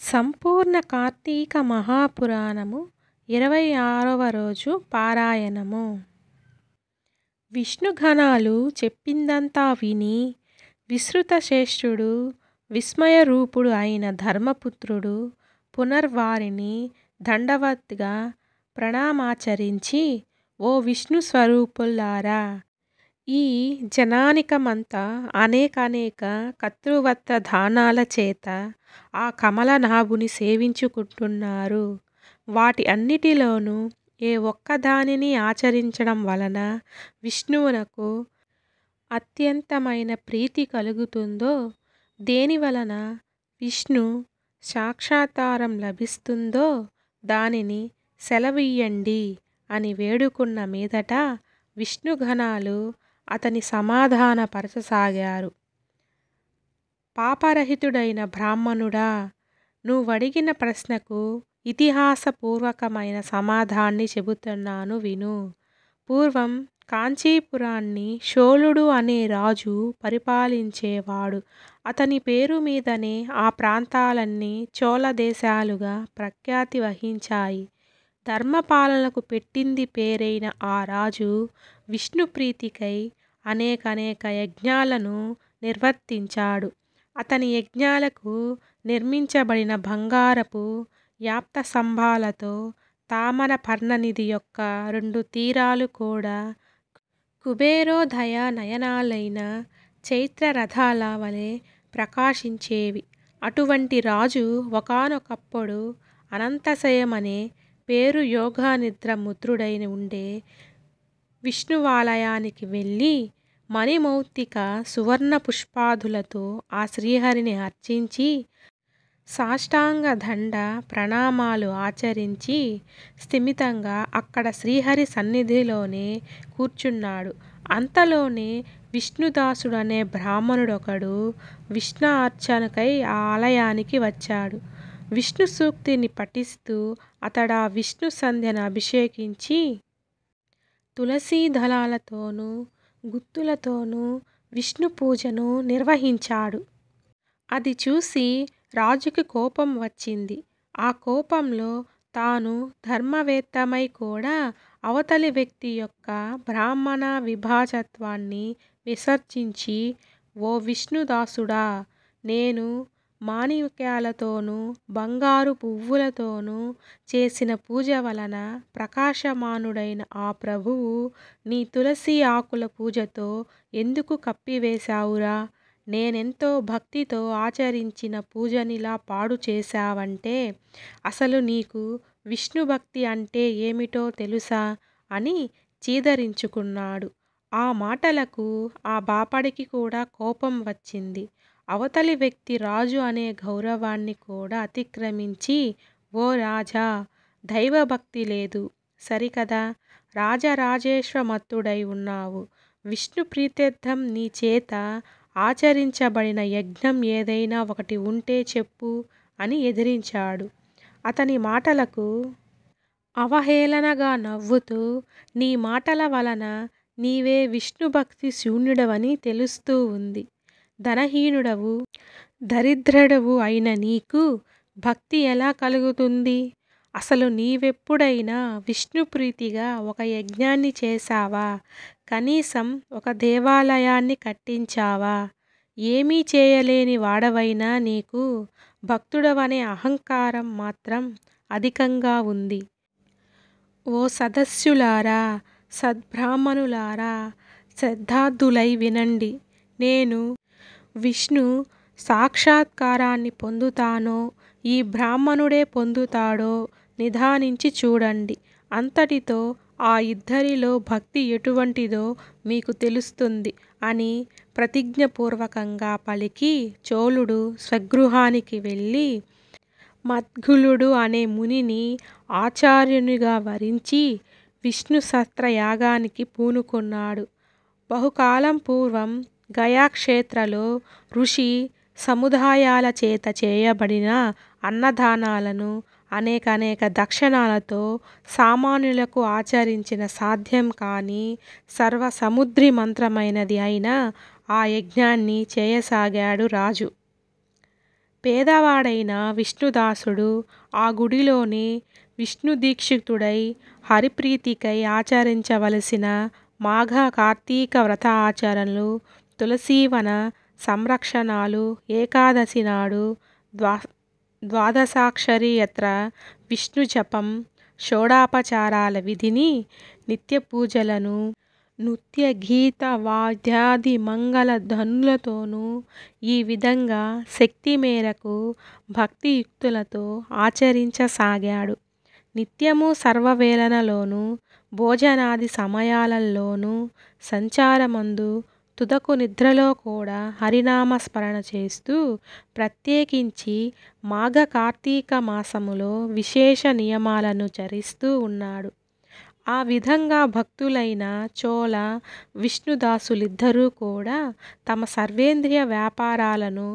సంపూర్ణ కార్తీక మహాపురాణము 26వ రోజు పారాయణము. విష్ణుగణాలు చెప్పిందంతా విని విశ్రుతశ్రేష్ఠుడు విస్మయరూపుడు అయిన ధర్మపుత్రుడు పునర్వారిని దండవత్గా ప్రణామాచరించి, ఓ విష్ణు స్వరూపులారా, ఈ జనానికమంతా అనేక కర్తృవత్వ దానాల చేత ఆ కమలనాభుని సేవించుకుంటున్నారు. వాటి అన్నిటిలోనూ ఏ ఒక్కదానిని ఆచరించడం వలన విష్ణువునకు అత్యంతమైన ప్రీతి కలుగుతుందో, దేనివలన విష్ణు సాక్షాత్కారం లభిస్తుందో దానిని సెలవియ్యండి అని వేడుకున్న మీదట విష్ణుగణాలు అతని సమాధానపరచసాగారు. పాపరహితుడైన బ్రాహ్మణుడా, నువ్వడిగిన ప్రశ్నకు ఇతిహాసపూర్వకమైన సమాధానాన్ని చెబుతున్నాను విను. పూర్వం కాంచీపురాన్ని శోళుడు అనే రాజు పరిపాలించేవాడు. అతని పేరు మీదనే ఆ ప్రాంతాలన్నీ చోళ దేశాలుగా ప్రఖ్యాతి వహించాయి. ధర్మపాలనకు పెట్టింది పేరైన ఆ రాజు విష్ణుప్రీతికై అనేక యజ్ఞాలను నిర్వర్తించాడు. అతని యజ్ఞాలకు నిర్మించబడిన బంగారపు యాప్తస్తంభాలతో తామర పర్ణనిధి యొక్క 2 తీరాలు కూడా కుబేరోదయ నయనాలైన చైత్రరథాల వలె ప్రకాశించేవి. అటువంటి రాజు ఒకానొకప్పుడు అనంతశయమనే పేరు యోగనిద్ర ముద్రుడై ఉండే విష్ణువాలయానికి వెళ్ళి మణిమౌక్తిక సువర్ణ పుష్పాదులతో ఆ శ్రీహరిని అర్చించి సాష్టాంగ దండ ప్రణామాలు ఆచరించి స్థిమితంగా అక్కడ శ్రీహరి సన్నిధిలోనే కూర్చున్నాడు. అంతలోనే విష్ణుదాసుడనే బ్రాహ్మణుడొకడు విష్ణు అర్చనకై ఆ ఆలయానికి వచ్చాడు. విష్ణు సూక్తిని పఠిస్తూ అతడా విష్ణు సంధ్యను అభిషేకించి తులసీ దళాలతోనూ గుత్తులతోనూ విష్ణు పూజను నిర్వహించాడు. అది చూసి రాజుకి కోపం వచ్చింది. ఆ కోపంలో తాను ధర్మవేత్తమై కూడా అవతలి వ్యక్తి యొక్క బ్రాహ్మణ విభాజత్వాన్ని విసర్జించి, ఓ విష్ణుదాసుడా, నేను మాణిక్యాలతోనూ బంగారు పువ్వులతోనూ చేసిన పూజ వలన ప్రకాశమానుడైన ఆ ప్రభువు నీ తులసి ఆకుల పూజతో ఎందుకు కప్పివేశావురా? నేనెంతో భక్తితో ఆచరించిన పూజనిలా పాడు చేశావంటే అసలు నీకు విష్ణుభక్తి అంటే ఏమిటో తెలుసా అని చీదరించుకున్నాడు. ఆ మాటలకు ఆ బాపడికి కూడా కోపం వచ్చింది. అవతలి వ్యక్తి రాజు అనే గౌరవాన్ని కూడా అతిక్రమించి, ఓ రాజా, దైవభక్తి లేదు సరికదా, రాజరాజేశ్వమత్తుడై ఉన్నావు. విష్ణు ప్రీత్యర్థం నీ చేత ఆచరించబడిన యజ్ఞం ఏదైనా ఒకటి ఉంటే చెప్పు అని ఎదిరించాడు. అతని మాటలకు అవహేళనగా నవ్వుతూ, నీ మాటల వలన నీవే విష్ణుభక్తి శూన్యుడవని తెలుస్తూ ఉంది. ధనహీనుడవు దరిద్రుడవు అయిన నీకు భక్తి ఎలా కలుగుతుంది? అసలు నీవెప్పుడైనా విష్ణుప్రీతిగా ఒక యజ్ఞాన్ని చేశావా? కనీసం ఒక దేవాలయాన్ని కట్టించావా? ఏమీ చేయలేని వాడవైనా నీకు భక్తుడవనే అహంకారం మాత్రం అధికంగా ఉంది. ఓ సదస్సులారా, సద్బ్రాహ్మణులారా, శ్రద్ధార్థులై వినండి. నేను విష్ణు సాక్షాత్కారాన్ని పొందుతానో ఈ బ్రాహ్మణుడే పొందుతాడో నిదానించి చూడండి. అంతటితో ఆ ఇద్దరిలో భక్తి ఎటువంటిదో మీకు తెలుస్తుంది అని ప్రతిజ్ఞపూర్వకంగా పలికి చోళుడు స్వగృహానికి వెళ్ళి మద్గులుడు అనే మునిని ఆచార్యునిగా వరించి విష్ణు సహస్రయాగానికి పూనుకున్నాడు. బహుకాలం పూర్వం గయాక్షేత్రలో ఋషి సముదాయాల చేత చేయబడిన అన్నదానాలను అనేక దక్షిణాలతో సామాన్యులకు ఆచరించిన సాధ్యం కాని సర్వసముద్రి మంత్రమైనది అయిన ఆ యజ్ఞాన్ని చేయసాగాడు రాజు. పేదవాడైన విష్ణుదాసుడు ఆ గుడిలోనే విష్ణుదీక్షితుడై హరిప్రీతికై ఆచరించవలసిన మాఘ కార్తీక వ్రత ఆచరణలు, తులసీవన సంరక్షణాలు, ఏకాదశి నాడు ద్వాదశాక్షరి యత్ర, విష్ణు జపం, షోడాపచారాల విధిని, నిత్య పూజలను, నృత్య గీత వాద్యాది మంగళ ధ్వనులతోనూ ఈ విధంగా శక్తి మేరకు భక్తియుక్తులతో ఆచరించసాగాడు. నిత్యము సర్వవేళలలోనూ భోజనాది సమయాలలోనూ సంచారమందు తుదకు నిద్రలో కూడా హరినామ స్మరణ చేస్తూ ప్రత్యేకించి మాఘ కార్తీక మాసములో విశేష నియమాలను చరిస్తూ ఉన్నాడు. ఆ విధంగా భక్తులైన చోళ విష్ణుదాసులిద్దరూ కూడా తమ సర్వేంద్రియ వ్యాపారాలను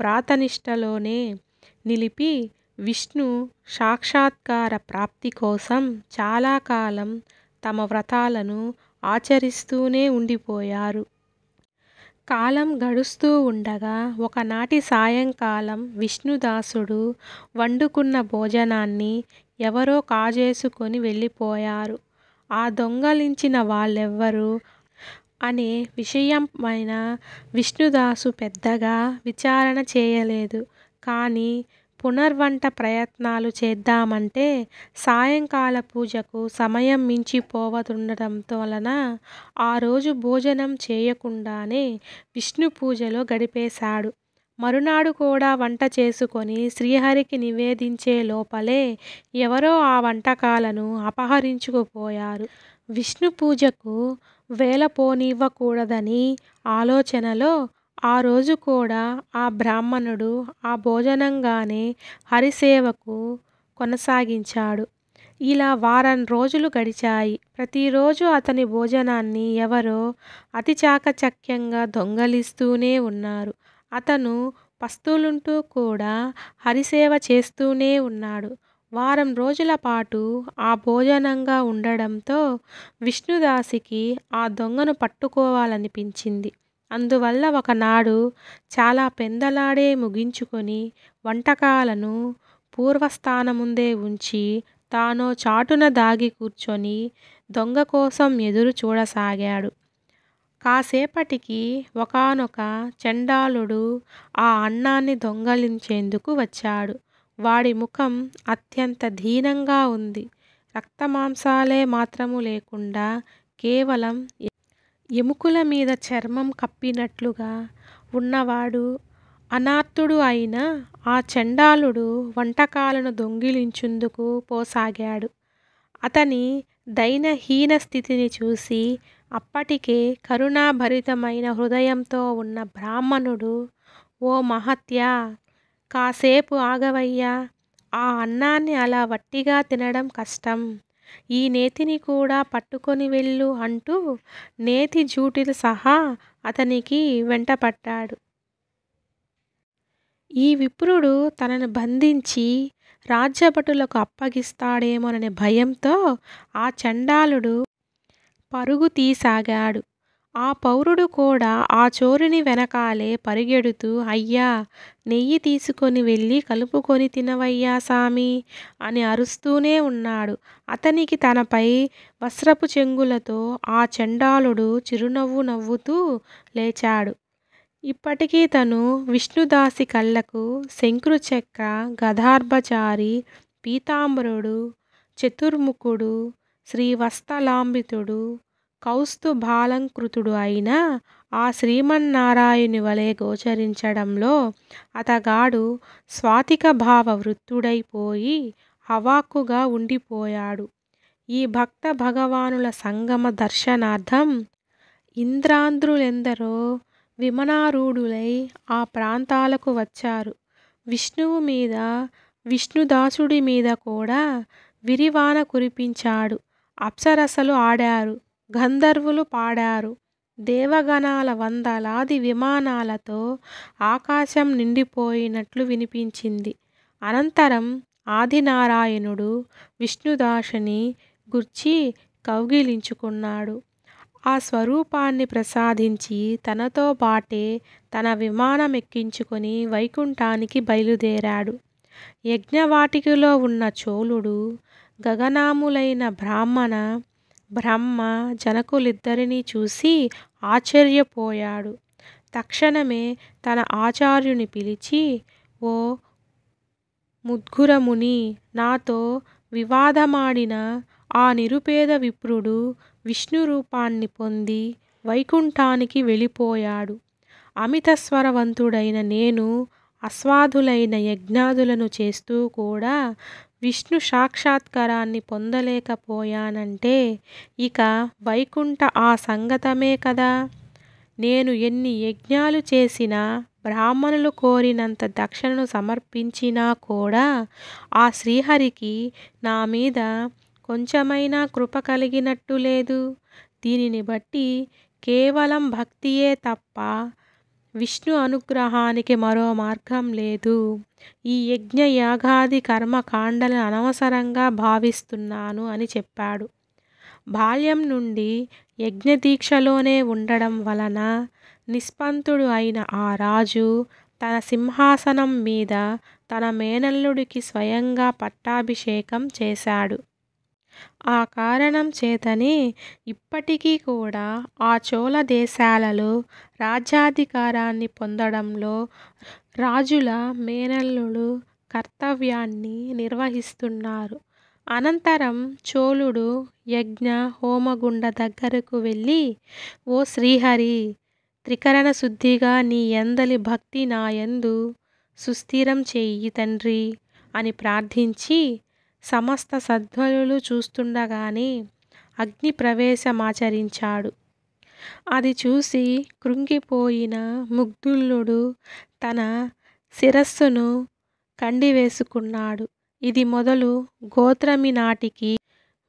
వ్రతనిష్టలోనే నిలిపి విష్ణు సాక్షాత్కార ప్రాప్తి కోసం చాలా కాలం తమ వ్రతాలను ఆచరిస్తూనే ఉండిపోయారు. కాలం గడుస్తూ ఉండగా ఒకనాటి సాయంకాలం విష్ణుదాసుడు వండుకున్న భోజనాన్ని ఎవరో కాజేసుకొని వెళ్ళిపోయారు. ఆ దొంగలించిన వాళ్ళెవ్వరు అనే విషయమైన విష్ణుదాసు పెద్దగా విచారణ చేయలేదు. కానీ పునర్వంట ప్రయత్నాలు చేద్దామంటే సాయంకాల పూజకు సమయం మించిపోతుండటం వలన ఆ రోజు భోజనం చేయకుండానే విష్ణు పూజలో గడిపేశాడు. మరునాడు కూడా వంట చేసుకొని శ్రీహరికి నివేదించే లోపలే ఎవరో ఆ వంటకాలను అపహరించుకుపోయారు. విష్ణు పూజకు వేళపోనివ్వకూడదని ఆలోచనలో ఆ రోజు కూడా ఆ బ్రాహ్మణుడు ఆ భోజనంగానే హరిసేవకు కొనసాగించాడు. ఇలా వారం రోజులు గడిచాయి. ప్రతిరోజు అతని భోజనాన్ని ఎవరో అతి చాకచక్యంగా దొంగలిస్తూనే ఉన్నారు. అతను పస్తులుంటూ కూడా హరిసేవ చేస్తూనే ఉన్నాడు. వారం రోజుల పాటు ఆ భోజనంగా ఉండడంతో విష్ణుదాసికి ఆ దొంగను పట్టుకోవాలనిపించింది. అందువల్ల ఒకనాడు చాలా పెందలాడే ముగించుకొని వంటకాలను పూర్వస్థానముందే ఉంచి తానో చాటున దాగి కూర్చొని దొంగ కోసం ఎదురు చూడసాగాడు. కాసేపటికి ఒకానొక చండాలుడు ఆ అన్నాన్ని దొంగలించేందుకు వచ్చాడు. వాడి ముఖం అత్యంత దీనంగా ఉంది. రక్తమాంసాలే మాత్రము లేకుండా కేవలం ఎముకల మీద చర్మం కప్పినట్లుగా ఉన్నవాడు. అనార్తుడు అయిన ఆ చండాలుడు వంటకాలను దొంగిలించేందుకు పోసాగాడు. అతని దైన్యహీన స్థితిని చూసి అప్పటికే కరుణాభరితమైన హృదయంతో ఉన్న బ్రాహ్మణుడు, ఓ మహత్యా, కాసేపు ఆగవయ్యా, ఆ అన్నాన్ని అలా వట్టిగా తినడం కష్టం. ఈ నేతిని కూడా పట్టుకొని వెళ్ళు అంటూ నేతి జూటితో సహా అతనికి వెంటపడ్డాడు. ఈ విప్రుడు తనను బంధించి రాజ్యభటులకు అప్పగిస్తాడేమోననే భయంతో ఆ చండాలుడు పరుగు తీసాగాడు. ఆ పౌరుడు కూడా ఆ చోరుని వెనకాలే పరిగెడుతూ, అయ్యా, నెయ్యి తీసుకొని వెళ్ళి కలుపుకొని తినవయ్యా సామి అని అరుస్తూనే ఉన్నాడు. అతనికి తనపై వస్త్రపు చెంగులతో ఆ చండాలుడు చిరునవ్వు నవ్వుతూ లేచాడు. ఇప్పటికీ తను విష్ణుదాసి కళ్ళకు శంకృచక్ర గదార్భచారి పీతాంబరుడు చతుర్ముఖుడు శ్రీవత్సలాంబితుడు కౌస్తుభాలంకృతుడు అయిన ఆ శ్రీమన్నారాయణుని వలె గోచరించడంలో అతగాడు స్వాతిక భావ వృత్తుడైపోయి అవాక్కుగా ఉండిపోయాడు. ఈ భక్త భగవానుల సంగమ దర్శనార్థం ఇంద్రాంధ్రులెందరో విమానారూఢులై ఆ ప్రాంతాలకు వచ్చారు. విష్ణువు మీద, విష్ణుదాసుడి మీద కూడా విరివాన కురిపించాడు. అప్సరసలు ఆడారు, గంధర్వులు పాడారు. దేవగణాల వందలాది విమానాలతో ఆకాశం నిండిపోయినట్లు వినిపించింది. అనంతరం ఆదినారాయణుడు విష్ణుదాసుని గూర్చి కౌగిలించుకున్నాడు. ఆ స్వరూపాన్ని ప్రసాదించి తనతో బాటే తన విమానం ఎక్కించుకొని వైకుంఠానికి బయలుదేరాడు. యజ్ఞవాటికలో ఉన్న చోళుడు, గగనాములైన బ్రహ్మ, జనకులిద్దరినీ చూసి ఆశ్చర్యపోయాడు. తక్షణమే తన ఆచార్యుని పిలిచి, ఓ ముద్గురముని, నాతో వివాదమాడిన ఆ నిరుపేద విప్రుడు విష్ణు రూపాన్ని పొంది వైకుంఠానికి వెళ్ళిపోయాడు. అమితస్వరవంతుడైన నేను అస్వాదులైన యజ్ఞాదులను చేస్తూ కూడా విష్ణు సాక్షాత్కారాన్ని పొందలేకపోయానంటే ఇక వైకుంఠ ఆ సంగతమే కదా. నేను ఎన్ని యజ్ఞాలు చేసినా, బ్రాహ్మణులు కోరినంత దక్షిణను సమర్పించినా కూడా ఆ శ్రీహరికి నా మీద కొంచెమైనా కృప కలిగినట్టు లేదు. దీనిని బట్టి కేవలం భక్తియే తప్ప విష్ణు అనుగ్రహానికి మరో మార్గం లేదు. ఈ యజ్ఞ యాగాది కర్మకాండలను అనవసరంగా భావిస్తున్నాను అని చెప్పాడు. బాల్యం నుండి యజ్ఞదీక్షలోనే ఉండడం వలన నిష్పంతుడు అయిన ఆ రాజు తన సింహాసనం మీద తన మేనల్లుడికి స్వయంగా పట్టాభిషేకం చేశాడు. ఆ కారణం చేతనే ఇప్పటికీ కూడా ఆ చోళ దేశాలలో రాజ్యాధికారాన్ని పొందడంలో రాజుల మేనల్లులు కర్తవ్యాన్ని నిర్వహిస్తున్నారు. అనంతరం చోళుడు యజ్ఞ హోమగుండ దగ్గరకు వెళ్ళి, ఓ శ్రీహరి, త్రికరణ శుద్ధిగా నీ యందలి భక్తి నా యందు సుస్థిరం చెయ్యి తండ్రి అని ప్రార్థించి సమస్త సద్వలులు చూస్తుండగానే అగ్ని ప్రవేశమాచరించాడు. అది చూసి కృంగిపోయిన ముగ్ధులుడు తన శిరస్సును కండివేసుకున్నాడు. ఇది మొదలు గోత్రమి నాటికి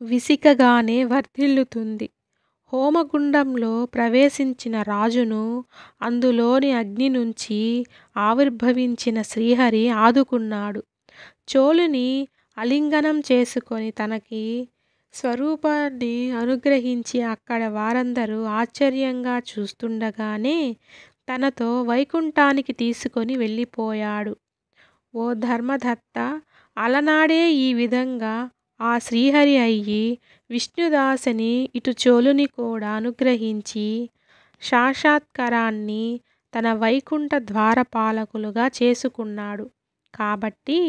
విసికగానే వర్ధిల్లుతుంది. హోమగుండంలో ప్రవేశించిన రాజును అందులోని అగ్ని నుంచి ఆవిర్భవించిన శ్రీహరి ఆదుకున్నాడు. చోళుని ఆలింగనం చేసుకొని తనకి స్వరూపాన్ని అనుగ్రహించి అక్కడ వారందరూ ఆశ్చర్యంగా చూస్తుండగానే తనతో వైకుంఠానికి తీసుకొని వెళ్ళిపోయాడు. ఓ ధర్మదత్త, అలనాడే ఈ విధంగా ఆ శ్రీహరి అయ్యి విష్ణుదాసుని ఇటు చోళుని కూడా అనుగ్రహించి సాక్షాత్కారాన్ని తన వైకుంఠ ద్వారపాలకులుగా చేసుకున్నాడు. కాబట్టి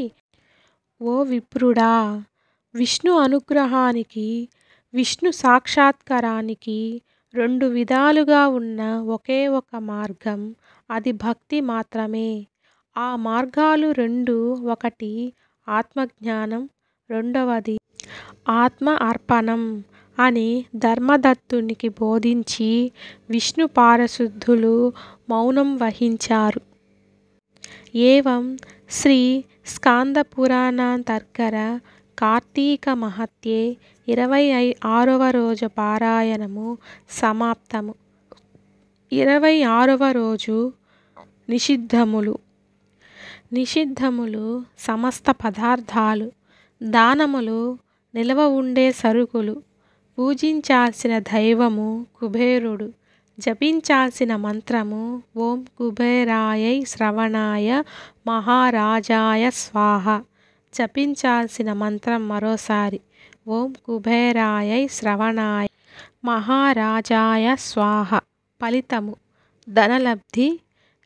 ఓ విప్రుడా, విష్ణు అనుగ్రహానికి, విష్ణు సాక్షాత్కారానికి రెండు విధాలుగా ఉన్న ఒకే ఒక మార్గం, అది భక్తి మాత్రమే. ఆ మార్గాలు రెండు, ఒకటి ఆత్మజ్ఞానం, రెండవది ఆత్మ అర్పణం అని ధర్మదత్తునికి బోధించి విష్ణు పారశుద్ధులు మౌనం వహించారు. ఏవం శ్రీ స్కాందపురాణాంతర్గత కార్తీక మహత్యే 26వ రోజు పారాయణము సమాప్తము. 26వ రోజు నిషిద్ధములు సమస్త పదార్థాలు, దానములు, నిలవ ఉండే సరుకులు, పూజించాల్సిన దైవము కుబేరుడు, జపించాల్సిన మంత్రము ఓం కుబేరాయై శ్రవణాయ మహారాజాయ స్వాహ. జపించాల్సిన మంత్రం మరోసారి ఓం కుబేరాయై శ్రవణాయ మహారాజాయ స్వాహ. ఫలితము ధనలబ్ధి,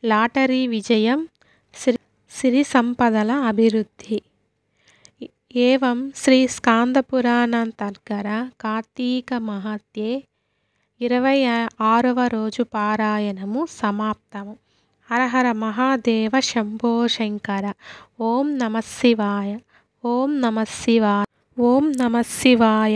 లాటరీ విజయం, సిరి సంపదల అభివృద్ధి. ఏవం శ్రీ స్కాందపురాణాంతర్గత కార్తీక మహత్యే 26వ రోజు పారాయణము సమాప్తము. హరహర మహాదేవ శంభో శంకర. ఓం నమః శివాయ. ఓం నమః శివాయ. ఓం నమః శివాయ.